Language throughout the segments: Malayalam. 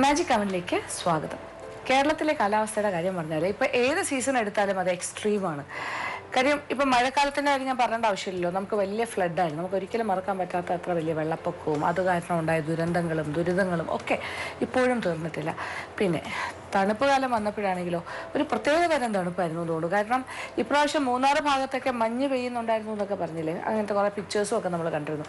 മാജിക് അവനിലേക്ക് സ്വാഗതം. കേരളത്തിലെ കാലാവസ്ഥയുടെ കാര്യം പറഞ്ഞാൽ ഇപ്പോൾ ഏത് സീസൺ എടുത്താലും അത് എക്സ്ട്രീമാണ്. കാര്യം ഇപ്പം മഴക്കാലത്തിൻ്റെ കാര്യം ഞാൻ പറയേണ്ട ആവശ്യമില്ലല്ലോ. നമുക്ക് വലിയ ഫ്ലഡായിരുന്നു, നമുക്ക് ഒരിക്കലും മറക്കാൻ പറ്റാത്ത അത്ര വലിയ വെള്ളപ്പൊക്കവും അത് കാരണം ഉണ്ടായ ദുരന്തങ്ങളും ദുരിതങ്ങളും ഒക്കെ ഇപ്പോഴും തീർന്നിട്ടില്ല. പിന്നെ തണുപ്പ് കാലം വന്നപ്പോഴാണെങ്കിലോ ഒരു പ്രത്യേക തരം തണുപ്പായിരുന്നു തോന്നുന്നു. കാരണം ഇപ്രാവശ്യം മൂന്നാറ് ഭാഗത്തൊക്കെ മഞ്ഞ് പെയ്യുന്നുണ്ടായിരുന്നു എന്നൊക്കെ പറഞ്ഞില്ലേ, അങ്ങനത്തെ കുറേ പിക്ചേഴ്സും ഒക്കെ നമ്മൾ കണ്ടിരുന്നു.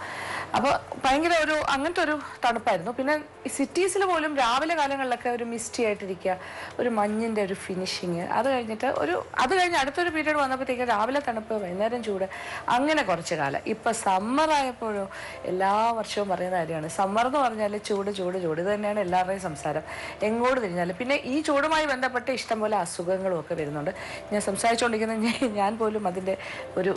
അപ്പോൾ ഭയങ്കര അങ്ങനത്തെ ഒരു തണുപ്പായിരുന്നു. പിന്നെ ഈ സിറ്റീസിൽ പോലും രാവിലെ കാലങ്ങളിലൊക്കെ ഒരു മിസ്റ്റി ആയിട്ടിരിക്കുക, ഒരു മഞ്ഞിൻ്റെ ഒരു ഫിനിഷിങ്. അത് കഴിഞ്ഞ് അടുത്തൊരു പീരീഡ് വന്നപ്പോഴത്തേക്ക് രാവിലെ തണുപ്പ്, വൈകുന്നേരം ചൂട്, അങ്ങനെ കുറച്ച് കാലം. ഇപ്പം സമ്മറായപ്പോഴോ എല്ലാ വർഷവും പറയുന്ന കാര്യമാണ്, സമ്മർ എന്ന് പറഞ്ഞാൽ ചൂട് ചൂട് ചൂട്. ഇത് തന്നെയാണ് എല്ലാവരുടെയും സംസാരം എങ്ങോട്ട് തിരിഞ്ഞാൽ. പിന്നെ ഈ ചൂടുമായി ബന്ധപ്പെട്ട് ഇഷ്ടംപോലെ അസുഖങ്ങളും ഒക്കെ വരുന്നുണ്ട്. ഞാൻ സംസാരിച്ചുകൊണ്ടിരിക്കുന്ന ഞാൻ പോലും അതിൻ്റെ ഒരു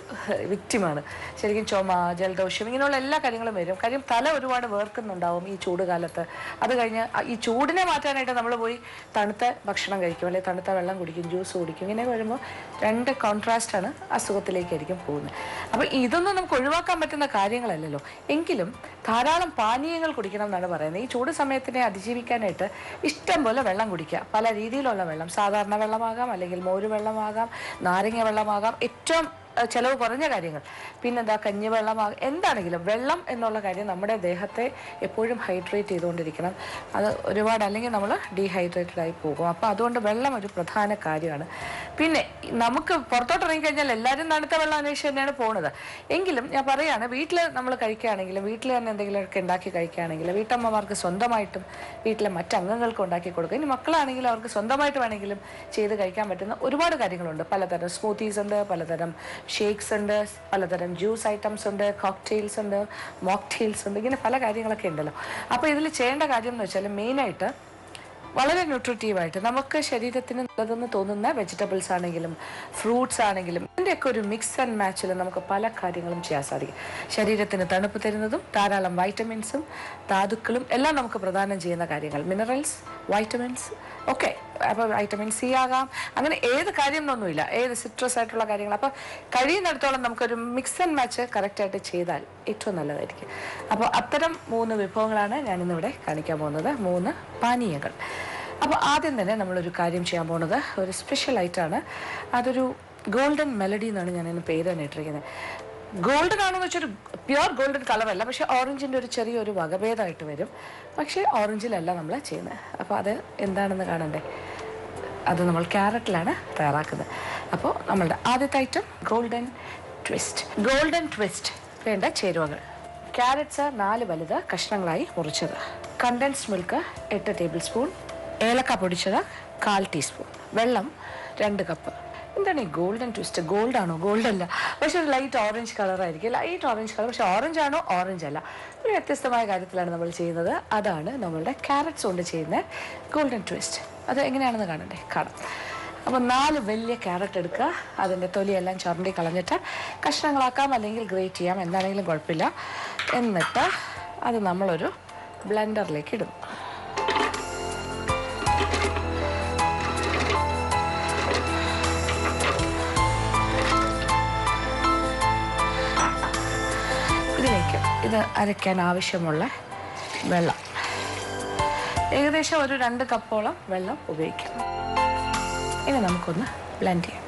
വിക്റ്റിമാണ്. ശരിക്കും ചുമ, ജലദോഷം, ഇങ്ങനെയുള്ള എല്ലാ കാര്യങ്ങളും വരും. കാര്യം തല ഒരുപാട് വേർക്കുന്നുണ്ടാവും ഈ ചൂട് കാലത്ത്. അത് കഴിഞ്ഞ് ഈ ചൂടിനെ മാറ്റാനായിട്ട് നമ്മൾ പോയി തണുത്ത ഭക്ഷണം കഴിക്കും, അല്ലെങ്കിൽ തണുത്ത വെള്ളം കുടിക്കും, ജ്യൂസ് കുടിക്കും. ഇങ്ങനെ വരുമ്പോൾ രണ്ട് കോൺട്രാസ്റ്റാണ്, അസുഖത്തിലേക്കായിരിക്കും പോകുന്നത്. അപ്പോൾ ഇതൊന്നും നമുക്ക് ഒഴിവാക്കാൻ പറ്റുന്ന കാര്യങ്ങളല്ലല്ലോ. എങ്കിലും ധാരാളം പാനീയങ്ങൾ കുടിക്കണം എന്നാണ് പറയുന്നത്. ഈ ചൂട് സമയത്തിനെ അതിജീവിക്കാനായിട്ട് ഇഷ്ടം പോലെ വെള്ളം കുടിക്കുക. പല രീതിയിലുള്ള വെള്ളം, സാധാരണ വെള്ളമാകാം, അല്ലെങ്കിൽ മോര് വെള്ളമാകാം, നാരങ്ങ വെള്ളമാകാം, ഏറ്റവും ചിലവ് കുറഞ്ഞ കാര്യങ്ങൾ. പിന്നെന്താ, കഞ്ഞിവെള്ളമാകും. എന്താണെങ്കിലും വെള്ളം എന്നുള്ള കാര്യം നമ്മുടെ ദേഹത്തെ എപ്പോഴും ഹൈഡ്രേറ്റ് ചെയ്തുകൊണ്ടിരിക്കണം. അത് ഒരുപാട് അല്ലെങ്കിൽ നമ്മൾ ഡീഹൈഡ്രേറ്റഡ് ആയി പോകും. അപ്പോൾ അതുകൊണ്ട് വെള്ളം ഒരു പ്രധാന കാര്യമാണ്. പിന്നെ നമുക്ക് പുറത്തോട്ട് ഇറങ്ങിക്കഴിഞ്ഞാൽ എല്ലാവരും തണുത്ത വെള്ളം അന്വേഷിച്ച് തന്നെയാണ് പോകുന്നത്. എങ്കിലും ഞാൻ പറയുകയാണ്, വീട്ടിൽ നമ്മൾ കഴിക്കുകയാണെങ്കിലും, വീട്ടിൽ തന്നെ എന്തെങ്കിലുമൊക്കെ ഉണ്ടാക്കി കഴിക്കുകയാണെങ്കിൽ, വീട്ടമ്മമാർക്ക് സ്വന്തമായിട്ടും വീട്ടിലെ മറ്റംഗങ്ങൾക്ക് ഉണ്ടാക്കി കൊടുക്കുക. ഇനി മക്കളാണെങ്കിലും അവർക്ക് സ്വന്തമായിട്ട് വേണമെങ്കിലും ചെയ്ത് കഴിക്കാൻ പറ്റുന്ന ഒരുപാട് കാര്യങ്ങളുണ്ട്. പലതരം സ്മൂത്തീസ് ഉണ്ട്, പലതരം ഷേക്സ് ഉണ്ട്, പലതരം ജ്യൂസ് ഐറ്റംസ് ഉണ്ട്, കോക്ടെയിൽസ് ഉണ്ട്, മോക്ടെയിൽസ് ഉണ്ട്, ഇങ്ങനെ പല കാര്യങ്ങളൊക്കെ ഉണ്ടല്ലോ. അപ്പോൾ ഇതിൽ ചെയ്യേണ്ട കാര്യം എന്ന് വെച്ചാൽ മെയിനായിട്ട് വളരെ ന്യൂട്രിറ്റീവായിട്ട് നമുക്ക് ശരീരത്തിന് നല്ലതെന്ന് തോന്നുന്ന വെജിറ്റബിൾസ് ആണെങ്കിലും ഫ്രൂട്ട്സ് ആണെങ്കിലും ഇതിൻ്റെയൊക്കെ ഒരു മിക്സ് ആൻഡ് മാച്ചിൽ നമുക്ക് പല കാര്യങ്ങളും ചെയ്യാൻ സാധിക്കും. ശരീരത്തിന് തണുപ്പ് തരുന്നതും ധാരാളം വൈറ്റമിൻസും ധാതുക്കളും എല്ലാം നമുക്ക് പ്രദാനം ചെയ്യുന്ന കാര്യങ്ങൾ, മിനറൽസ്, വൈറ്റമിൻസ് ഒക്കെ. അപ്പോൾ വൈറ്റമിൻ സി ആകാം, അങ്ങനെ ഏത് കാര്യം എന്നൊന്നുമില്ല, ഏത് സിട്രസ് ആയിട്ടുള്ള കാര്യങ്ങൾ. അപ്പോൾ കഴിയുന്നിടത്തോളം നമുക്കൊരു മിക്സ് ആൻഡ് മാച്ച് കറക്റ്റായിട്ട് ചെയ്താൽ ഏറ്റവും നല്ലതായിരിക്കും. അപ്പോൾ അത്തരം 3 വിഭവങ്ങളാണ് ഞാനിന്നിവിടെ കാണിക്കാൻ പോകുന്നത്, 3 പാനീയങ്ങൾ. അപ്പോൾ ആദ്യം തന്നെ നമ്മളൊരു കാര്യം ചെയ്യാൻ പോകുന്നത് ഒരു സ്പെഷ്യൽ ആയിട്ടാണ്. അതൊരു ഗോൾഡൻ മെലഡി എന്നാണ് ഞാനതിന് പേര് തന്നെ ഇട്ടിരിക്കുന്നത്. ഗോൾഡൻ ആണെന്ന് വെച്ചൊരു പ്യുവർ ഗോൾഡൻ കളറല്ല, പക്ഷേ ഓറഞ്ചിൻ്റെ ഒരു ചെറിയൊരു വകഭേദമായിട്ട് വരും. പക്ഷേ ഓറഞ്ചിലല്ല നമ്മൾ ചെയ്യുന്നത്. അപ്പോൾ അത് എന്താണെന്ന് കാണണ്ടേ? അത് നമ്മൾ ക്യാരറ്റിലാണ് തയ്യാറാക്കുന്നത്. അപ്പോൾ നമ്മളുടെ ആദ്യത്തെ item golden twist. Golden twist വേണ്ട ചേരുവകൾ: ക്യാരറ്റ്സ് 4 വലുത് കഷ്ണങ്ങളായി മുറിച്ചത്, കണ്ടൻസ്ഡ് മിൽക്ക് 8 ടേബിൾ സ്പൂൺ, ഏലക്ക പൊടിച്ചത് 1/4 ടീസ്പൂൺ, വെള്ളം 2 കപ്പ്. എന്താണ് ഈ ഗോൾഡൻ ട്വിസ്റ്റ്? ഗോൾഡാണോ? ഗോൾഡല്ല, പക്ഷെ ഒരു ലൈറ്റ് ഓറഞ്ച് കളറായിരിക്കും. ലൈറ്റ് ഓറഞ്ച് കളർ, പക്ഷെ ഓറഞ്ച് ആണോ? ഓറഞ്ച് അല്ല. ഒരു വ്യത്യസ്തമായ കാര്യത്തിലാണ് നമ്മൾ ചെയ്യുന്നത്. അതാണ് നമ്മളുടെ ക്യാരറ്റ്സ് കൊണ്ട് ചെയ്യുന്ന ഗോൾഡൻ ട്വിസ്റ്റ്. അത് എങ്ങനെയാണെന്ന് കാണാം. അപ്പോൾ 4 വലിയ ക്യാരറ്റ് എടുക്കുക, അതിൻ്റെ തൊലിയെല്ലാം ചുരണ്ടി കളഞ്ഞിട്ട് കഷ്ണങ്ങളാക്കാം, അല്ലെങ്കിൽ ഗ്രേറ്റ് ചെയ്യാം, എന്താണെങ്കിലും കുഴപ്പമില്ല. എന്നിട്ട് അത് നമ്മളൊരു ബ്ലെൻഡറിലേക്ക് ഇടും. ഇതിലേക്ക് ഇത് അരയ്ക്കാൻ ആവശ്യമുള്ള വെള്ളം, ഏകദേശം ഒരു 2 കപ്പോളം വെള്ളം ഉപയോഗിക്കാം. ഇനി നമുക്കൊന്ന് ബ്ലെൻഡ് ചെയ്യാം.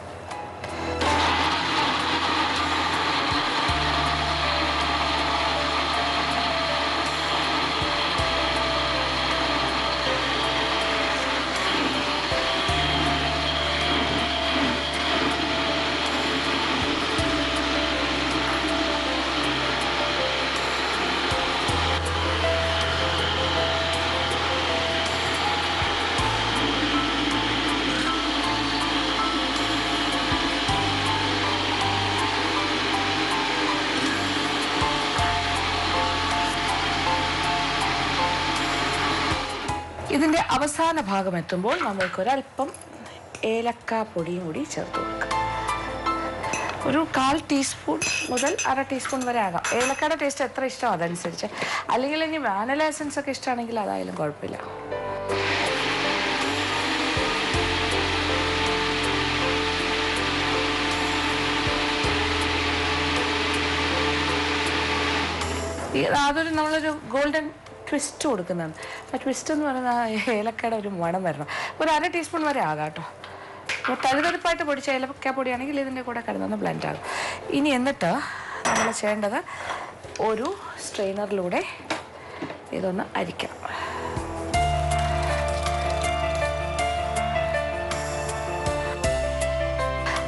ഇതിൻ്റെ അവസാന ഭാഗം എത്തുമ്പോൾ നമ്മൾക്കൊരല്പം ഏലക്ക പൊടിയും കൂടി ചേർത്ത് കൊടുക്കാം. ഒരു 1/4 ടീസ്പൂൺ മുതൽ 1/2 ടീസ്പൂൺ വരെ ആകാം. ഏലക്കയുടെ ടേസ്റ്റ് എത്ര ഇഷ്ടമോ അതനുസരിച്ച്. അല്ലെങ്കിൽ ഇനി വാനില എസൻസ് ഒക്കെ ഇഷ്ടമാണെങ്കിൽ അതായാലും കുഴപ്പമില്ല. അതൊരു നമ്മളൊരു ഗോൾഡൻ ട്വിസ്റ്റ് കൊടുക്കുന്നതാണ്. ആ ട്വിസ്റ്റ് എന്ന് പറയുന്നത് ഏലക്കയുടെ ഒരു മണം വരണം. ഒരു 1/2 ടീസ്പൂൺ വരെ ആകാം കേട്ടോ. അപ്പോൾ തരിതരിപ്പായിട്ട് പൊടിച്ച ഏലക്ക പൊടിയാണെങ്കിൽ ഇതിൻ്റെ കൂടെ കിടന്നൊന്ന് ബ്ലെൻഡ് ആകും. ഇനി എന്നിട്ട് നമ്മൾ ചെയ്യേണ്ടത് ഒരു സ്ട്രെയിനറിലൂടെ ഇതൊന്ന് അരിക്കണം.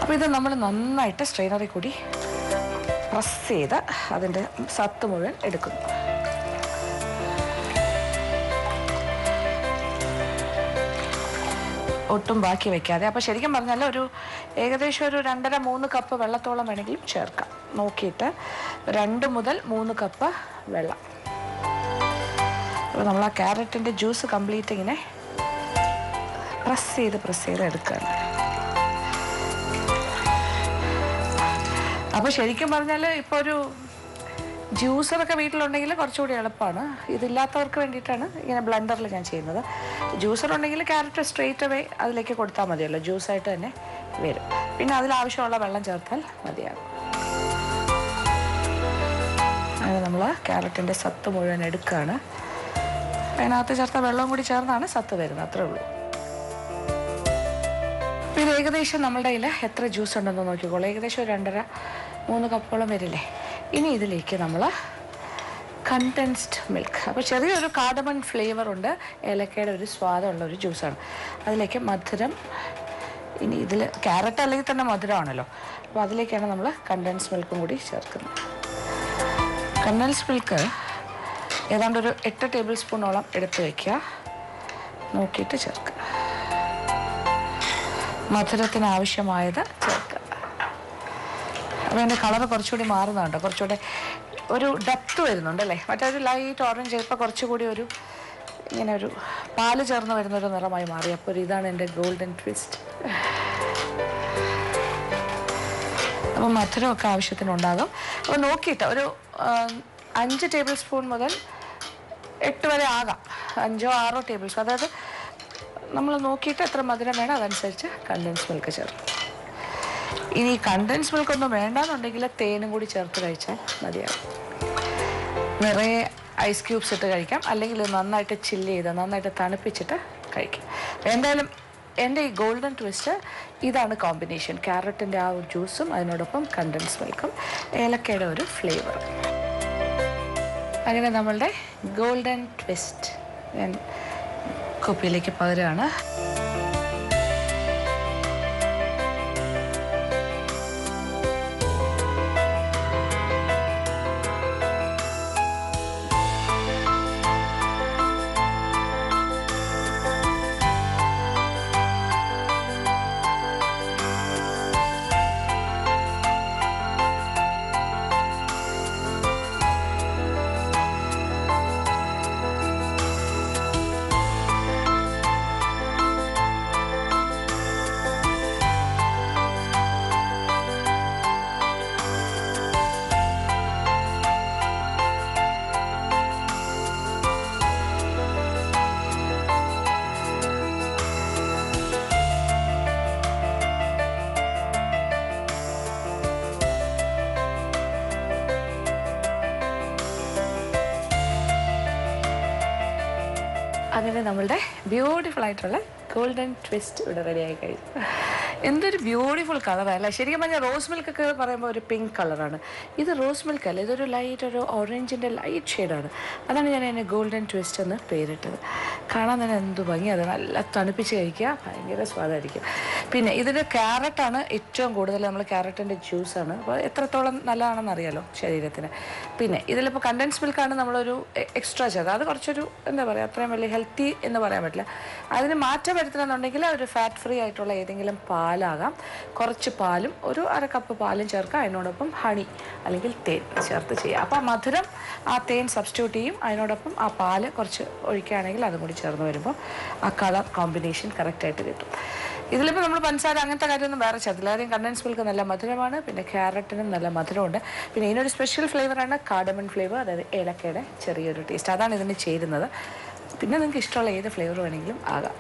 അപ്പോൾ ഇത് നമ്മൾ നന്നായിട്ട് സ്ട്രെയിനറിൽ കൂടി പ്രസ് ചെയ്ത് അതിൻ്റെ സത്ത് മുഴുവൻ എടുക്കുന്നു. ഒട്ടും ബാക്കി വയ്ക്കാതെ. അപ്പോൾ ശരിക്കും പറഞ്ഞാൽ ഏകദേശം ഒരു 2.5-3 കപ്പ് വെള്ളത്തോളം വേണമെങ്കിലും ചേർക്കാം. നോക്കിയിട്ട് 2 മുതൽ 3 കപ്പ് വെള്ളം. അപ്പോൾ നമ്മൾ ആ ക്യാരറ്റിൻ്റെ ജ്യൂസ് കംപ്ലീറ്റ് ഇങ്ങനെ പ്രസ് ചെയ്ത് എടുക്കുകയാണ്. അപ്പോൾ ശരിക്കും പറഞ്ഞാൽ ഇപ്പോൾ ഒരു ജ്യൂസറൊക്കെ വീട്ടിലുണ്ടെങ്കിൽ കുറച്ചുകൂടി എളുപ്പമാണ്. ഇതില്ലാത്തവർക്ക് വേണ്ടിയിട്ടാണ് ഇങ്ങനെ ബ്ലെൻഡറിൽ ഞാൻ ചെയ്യുന്നത്. ജ്യൂസർ ഉണ്ടെങ്കിൽ ക്യാരറ്റ് സ്ട്രെയിറ്റ് അവേ അതിലേക്ക് കൊടുത്താൽ മതിയല്ലോ, ജ്യൂസായിട്ട് തന്നെ വരും. പിന്നെ അതിലാവശ്യമുള്ള വെള്ളം ചേർത്താൽ മതിയാകും. അങ്ങനെ നമ്മൾ ക്യാരറ്റിൻ്റെ സത്ത് മുഴുവൻ എടുക്കുകയാണ്. അതിനകത്ത് ചേർത്ത വെള്ളവും കൂടി ചേർന്നാണ് സത്ത് വരുന്നത്, അത്രേ ഉള്ളൂ. ഇത് ഏകദേശം നമ്മുടെ കയ്യിൽ എത്ര ജ്യൂസ് ഉണ്ടെന്ന് നോക്കിക്കോളൂ. ഏകദേശം 2.5-3 കപ്പോളം വരില്ലേ. ഇനി ഇതിലേക്ക് നമ്മൾ കണ്ടൻസ്ഡ് മിൽക്ക്, അപ്പോൾ ചെറിയൊരു കാർഡമൺ ഫ്ലേവർ ഉണ്ട്, ഏലക്കയുടെ ഒരു സ്വാദമുള്ള ഒരു ജ്യൂസാണ്. അതിലേക്ക് മധുരം, ഇനി ഇതിൽ ക്യാരറ്റ് അല്ലെങ്കിൽ തന്നെ മധുരമാണല്ലോ, അപ്പോൾ അതിലേക്കാണ് നമ്മൾ കണ്ടൻസ്ഡ് മിൽക്കും കൂടി ചേർക്കുന്നത്. കണ്ടൻസ്ഡ് മിൽക്ക് ഏതാണ്ട് ഒരു 8 ടേബിൾ സ്പൂണോളം എടുത്ത് വയ്ക്കുക. നോക്കിയിട്ട് ചേർക്കുക. മധുരത്തിന് ആവശ്യമായത് ചേർക്കുക. അപ്പോൾ അതിൻ്റെ കളറ് കുറച്ചുകൂടി മാറുന്നുണ്ട്, കുറച്ചുകൂടെ ഒരു ഡെപ്ത് വരുന്നുണ്ട് അല്ലേ. മറ്റൊരു ലൈറ്റ് ഓറഞ്ച് ഇപ്പോൾ കുറച്ചുകൂടി ഇങ്ങനെ ഒരു പാല് ചേർന്ന് വരുന്നൊരു നിറമായി മാറി. അപ്പോൾ ഇതാണ് എൻ്റെ ഗോൾഡൻ ട്വിസ്റ്റ്. അപ്പോൾ മധുരമൊക്കെ ആവശ്യത്തിനുണ്ടാകും. അപ്പോൾ നോക്കിയിട്ട് ഒരു 5 ടേബിൾ സ്പൂൺ മുതൽ 8 വരെ ആകാം, 5-6 ടേബിൾ സ്പൂൺ. അതായത് നമ്മൾ നോക്കിയിട്ട് എത്ര മധുരം വേണം അതനുസരിച്ച് കണ്ടൻസ് മിൽക്ക് ചേർക്കും. ഇനി കണ്ടൻസ് മിൽക്ക് ഒന്നും വേണ്ടാന്നുണ്ടെങ്കിൽ തേനും കൂടി ചേർത്ത് കഴിച്ചാൽ മതിയാകും. നിറയെ ഐസ് ക്യൂബ്സ് ഇട്ട് കഴിക്കാം, അല്ലെങ്കിൽ നന്നായിട്ട് ചില്ല് ചെയ്ത് നന്നായിട്ട് തണുപ്പിച്ചിട്ട് കഴിക്കാം. എന്തായാലും എൻ്റെ ഈ ഗോൾഡൻ ട്വിസ്റ്റ് ഇതാണ് കോമ്പിനേഷൻ. ക്യാരറ്റിൻ്റെ ആ ഒരു ജ്യൂസും അതിനോടൊപ്പം കണ്ടൻസ് മിൽക്കും ഏലക്കയുടെ ഒരു ഫ്ലേവറും. അങ്ങനെ നമ്മളുടെ ഗോൾഡൻ ട്വിസ്റ്റ് ഞാൻ കുപ്പിയിലേക്ക് പകരുകയാണ്. അങ്ങനെ നമ്മളുടെ ബ്യൂട്ടിഫുൾ ആയിട്ടുള്ള ഗോൾഡൻ ട്വിസ്റ്റ് ഇവിടെ റെഡിയായി കഴിഞ്ഞു. എന്തൊരു ബ്യൂട്ടിഫുൾ കളറല്ല. ശരിക്കും പറഞ്ഞാൽ റോസ് മിൽക്ക് ഒക്കെ പറയുമ്പോൾ ഒരു പിങ്ക് കളറാണ്. ഇത് റോസ് മിൽക്ക് അല്ല, ഇതൊരു ലൈറ്റ് ഒരു ഓറഞ്ചിൻ്റെ ലൈറ്റ് ഷെയ്ഡാണ്. അതാണ് ഞാൻ അതിനെ ഗോൾഡൻ ട്വിസ്റ്റ് എന്ന് പേരിട്ടത്. കാണാൻ തന്നെ എന്ത് ഭംഗി. അത് നല്ല തണുപ്പിച്ച് കഴിക്കുക, ഭയങ്കര സ്വാദായിരിക്കും. പിന്നെ ഇതിൻ്റെ ക്യാരറ്റാണ് ഏറ്റവും കൂടുതൽ. നമ്മൾ ക്യാരറ്റിൻ്റെ ജ്യൂസാണ്, അപ്പോൾ എത്രത്തോളം നല്ലതാണെന്ന് അറിയാലോ ശരീരത്തിന്. പിന്നെ ഇതിലിപ്പോൾ കണ്ടൻസ് മിൽക്കാണ് നമ്മളൊരു എക്സ്ട്രാ ചെയ്തത്. അത് കുറച്ചൊരു എന്താ പറയുക, അത്രയും വലിയ ഹെൽത്തി എന്ന് പറയാൻ പറ്റില്ല. അതിന് മാറ്റം വരുത്തണമെന്നുണ്ടെങ്കിൽ ഒരു ഫാറ്റ് ഫ്രീ ആയിട്ടുള്ള ഏതെങ്കിലും പാലാകാം. കുറച്ച് പാലും ഒരു 1/2 കപ്പ് പാലും ചേർക്കുക. അതിനോടൊപ്പം ഹണി അല്ലെങ്കിൽ തേൻ ചേർത്ത് ചെയ്യുക. അപ്പോൾ ആ മധുരം ആ തേൻ സബ്സ്റ്റിറ്റ്യൂട്ട് ചെയ്യും. അതിനോടൊപ്പം ആ പാല് കുറച്ച് ഒഴിക്കുകയാണെങ്കിൽ അതും കൂടി ചേർന്ന് വരുമ്പോൾ ആ കളർ കോമ്പിനേഷൻ കറക്റ്റായിട്ട് കിട്ടും. ഇതിലിപ്പോൾ നമ്മൾ പഞ്ചസാര അങ്ങനത്തെ കാര്യമൊന്നും വേറെ ചേർത്തില്ല. കാര്യം കണ്ടൻസ് മിൽക്ക് നല്ല മധുരമാണ്, പിന്നെ ക്യാരറ്റിനും നല്ല മധുരമുണ്ട്. പിന്നെ ഇതിനൊരു സ്പെഷ്യൽ ഫ്ലേവറാണ് കാർഡമൺ ഫ്ലേവർ, അതായത് ഏലക്കയുടെ ചെറിയൊരു ടേസ്റ്റ്. അതാണ് ഇതിന് ചേരുന്നത്. പിന്നെ നിങ്ങൾക്ക് ഇഷ്ടമുള്ള ഏത് ഫ്ലേവർ വേണമെങ്കിലും ആകാം.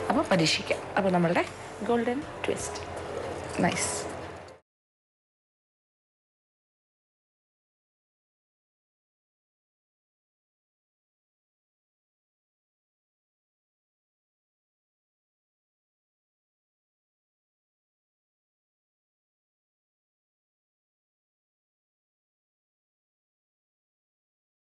അപ്പോൾ പരീക്ഷിക്കാം. അപ്പോൾ നമ്മളുടെ ഗോൾഡൻ ട്വിസ്റ്റ് നൈസ്.